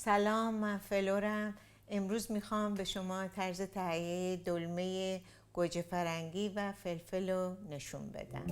سلام، من فلورم. امروز میخوام به شما طرز تهیه دلمه گوجه فرنگی و فلفل رو نشون بدم.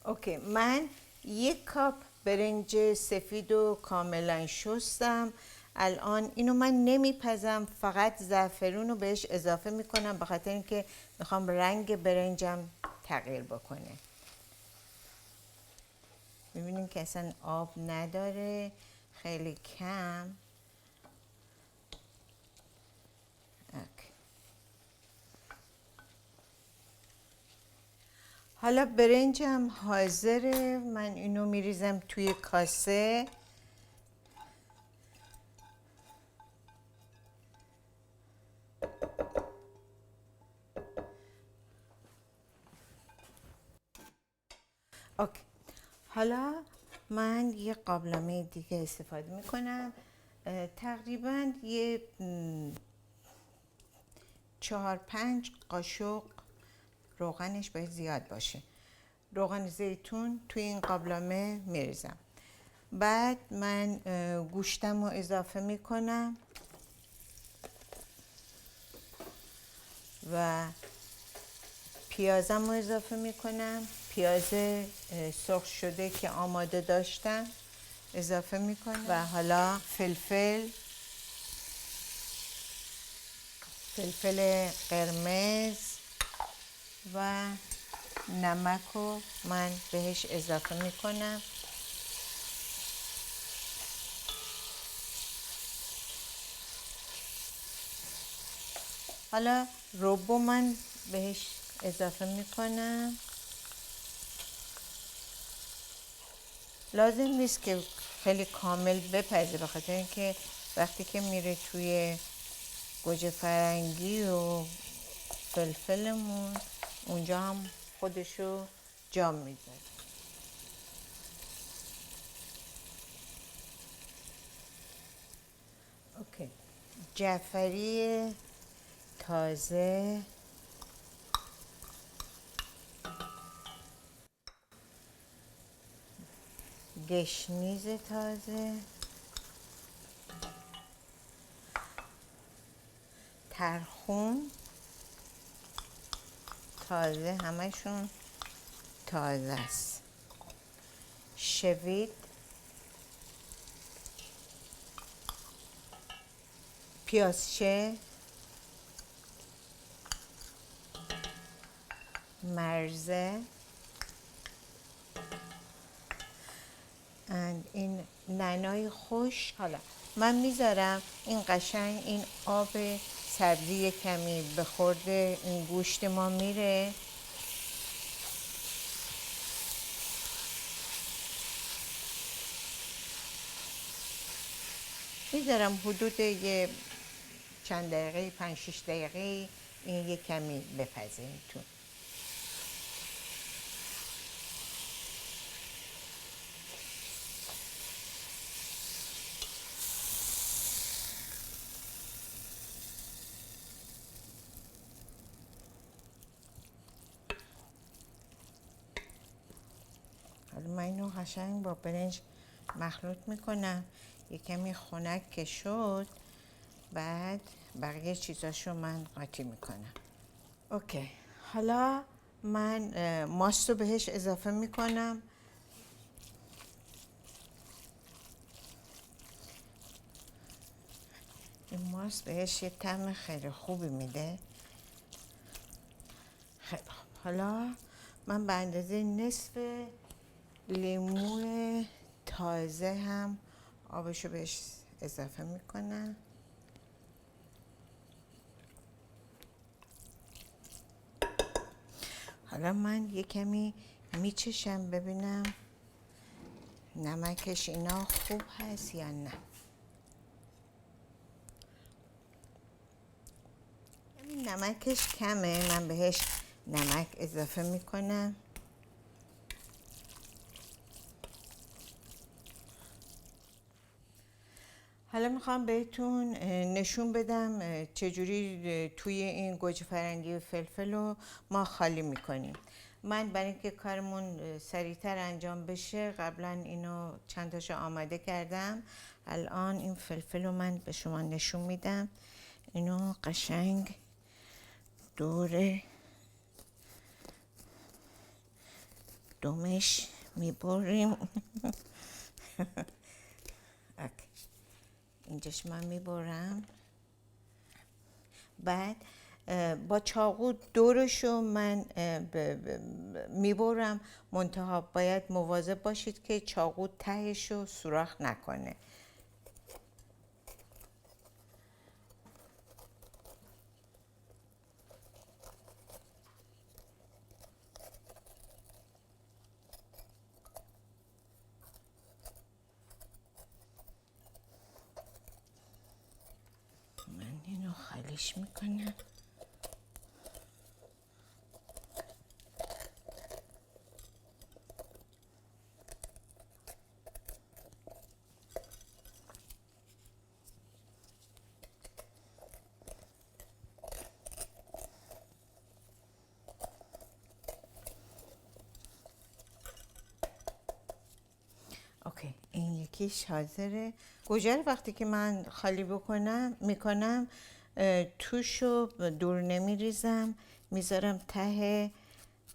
اوکی، من یک کاپ برنج سفید رو کاملا شستم. الان اینو من نمیپزم، فقط زعفرون رو بهش اضافه میکنم به خاطر اینکه میخوام رنگ برنجم تغییر بکنه. میبینیم که اصلا آب نداره، خیلی کم. اوکی. حالا برنجم حاضره، من اینو میریزم توی کاسه. اوکی. حالا من یه قابلمه دیگه استفاده میکنم. تقریبا یه 4-5 قاشق، روغنش باید زیاد باشه، روغن زیتون توی این قابلمه میریزم. بعد من گوشتم رو اضافه میکنم و پیازم رو اضافه میکنم. پیاز سرخ شده که آماده داشتم اضافه میکنم و حالا فلفل قرمز و نمک رو من بهش اضافه میکنم. حالا روبو من بهش اضافه میکنم. لازم نیست که خیلی کامل بپزه، به خاطر اینکه وقتی که میره توی گوجه فرنگی و فلفلمون اونجا هم خودشو جا میذاره. اوکی، جعفری تازه، گشنیز تازه، ترخون تازه، همشون تازه است، شوید، پیازچه، مرزه، این نعنای خوش. حالا من میذارم این قشنگ این آب سبزی کمی به خورد این گوشت ما میره. میذارم حدود یه چند دقیقه، 5-6 دقیقه این یه کمی بپزه این تو. حالا من اینو قشنگ با برنج مخلوط میکنم، یه کمی خنک که شد، بعد بقیه چیزاشو من قاطی میکنم. اوکی، حالا من ماست رو بهش اضافه میکنم. این ماست بهش یه طعم خیلی خوبی میده. خیلی خوب، حالا من به اندازه نصف لیمو تازه هم آبشو بهش اضافه میکنم. حالا من یه کمی میچشم ببینم نمکش اینا خوب هست یا نه. نمکش کمه، من بهش نمک اضافه میکنم. حالا میخوام بهتون نشون بدم چجوری توی این گوجه فرنگی و فلفل رو ما خالی میکنیم. من برای اینکه کارمون سریعتر انجام بشه قبلا اینو چند تاشو آماده کردم. الان این فلفل رو من به شما نشون میدم. اینو قشنگ دور دومش میبریم. اینجاش من میبرم. بعد با چاقو دورشو من میبرم، منتها باید مواظب باشید که چاقو تهشو سوراخ نکنه. من اینو خالیش میکنم. اوکی، این یکیش حاضره. گوجه رو وقتی که من خالی میکنم توشو دور نمیریزم، میذارم ته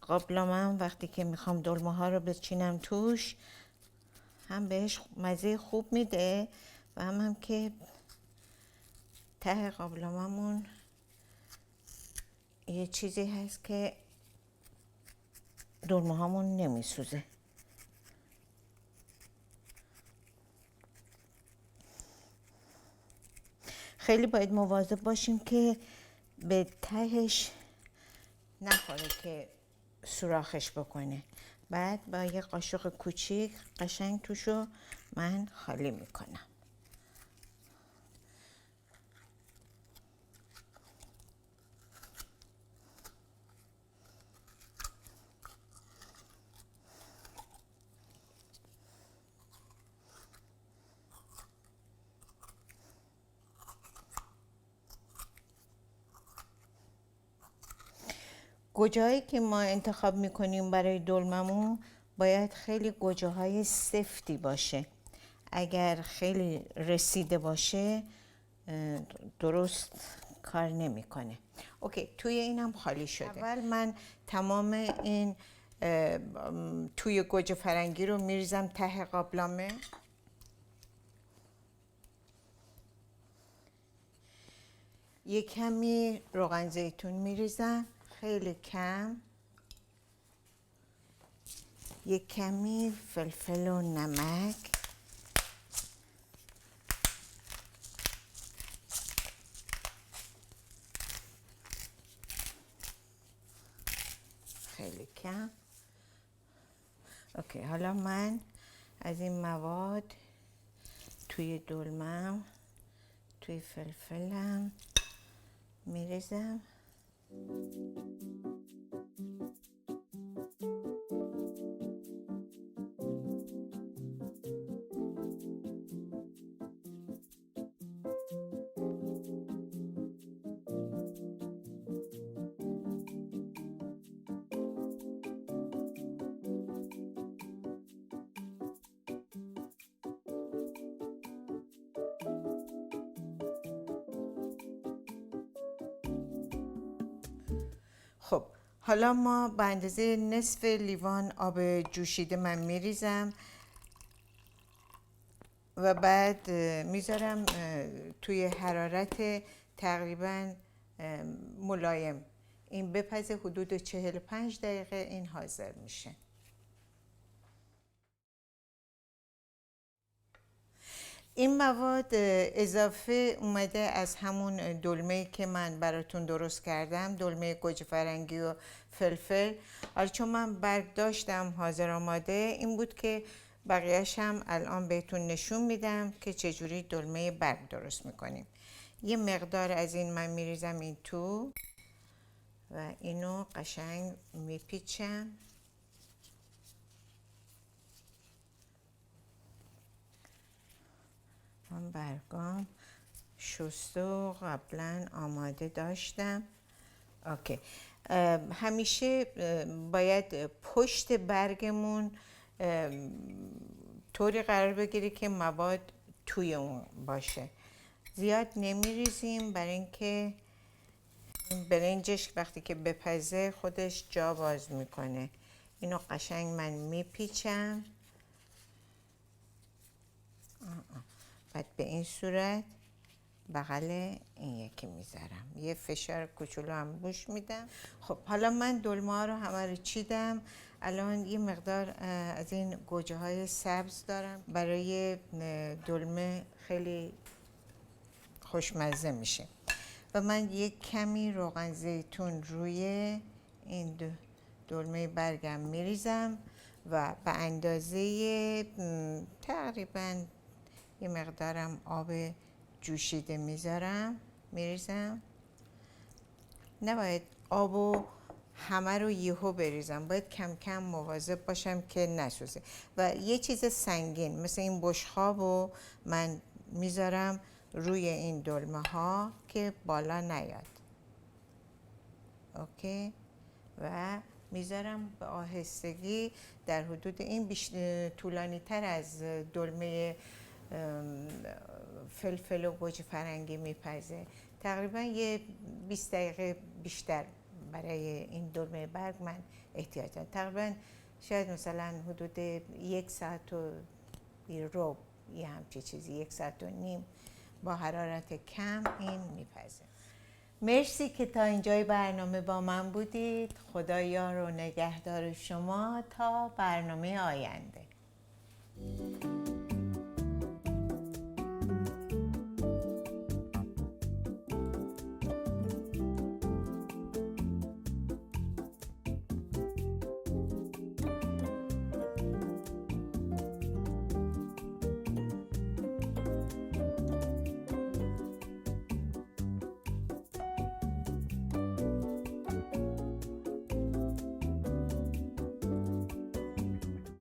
قابلمم. وقتی که میخوام دلمه ها رو بچینم توش، هم بهش مزه خوب میده و هم که ته قابلممون یه چیزی هست که دلمه هامون نمیسوزه. خیلی باید مواظب باشیم که به تهش نخوره که سوراخش بکنه. بعد با یه قاشق کوچیک قشنگ توشو من خالی میکنم. گوجه هایی که ما انتخاب میکنیم برای دلممون باید خیلی گوجه های سفتی باشه. اگر خیلی رسیده باشه درست کار نمیکنه. اوکی، توی اینم خالی شده. اول من تمام این توی گوجه فرنگی رو میریزم ته قابلمه. یه کمی روغن زیتون میریزم، خیلی کم. یه کمی فلفل و نمک. خیلی کم. اوکی، حالا من از این مواد توی دلمم، توی فلفلم میریزم. خب حالا ما به اندازه نصف لیوان آب جوشیده من میریزم و بعد میذارم توی حرارت تقریبا ملایم. این بپزه حدود 45 دقیقه این حاضر میشه. این مواد اضافه اومده از همون دلمه‌ای که من براتون درست کردم، دلمه گوجه فرنگی و فلفل. حالا چون من برگ داشتم حاضر آماده، این بود که بقیه‌اش هم الان بهتون نشون میدم که چجوری دلمه برگ درست میکنیم. یه مقدار از این من میریزم این تو و اینو قشنگ میپیچم. من برگام شسته قبلا آماده داشتم. اوکی. همیشه باید پشت برگمون طوری قرار بگیره که مواد توی اون باشه. زیاد نمیریزیم برای اینکه برنجش وقتی که بپزه خودش جا باز میکنه. اینو قشنگ من میپیچم. بعد به این صورت بغل این یکی میذارم، یه فشار کوچولو هم روش میدم. خب حالا من دلمه ها رو همه رو چیدم. الان یه مقدار از این گوجه های سبز دارم، برای دلمه خیلی خوشمزه میشه. و من یک کمی روغن زیتون روی این دلمه برگم میریزم و به اندازه تقریبا یه مقدارم آب جوشیده میریزم. نباید آبو همه رو یهو بریزم، باید کم کم مواظب باشم که نسوزه. و یه چیز سنگین مثل این بشقابو من میذارم روی این دلمه ها که بالا نیاد. اوکی. و میذارم به آهستگی در حدود این طولانی تر از دلمه فلفل و گوجه فرنگی میپزه. تقریبا یه 20 دقیقه بیشتر برای این دلمه برگ من احتیاج دارم. تقریبا شاید مثلا حدود 1 ساعت و ربع، یه همچی چیزی، 1 ساعت و نیم با حرارت کم این میپزه. مرسی که تا اینجای برنامه با من بودید. خدا یار و نگهدار شما تا برنامه آینده.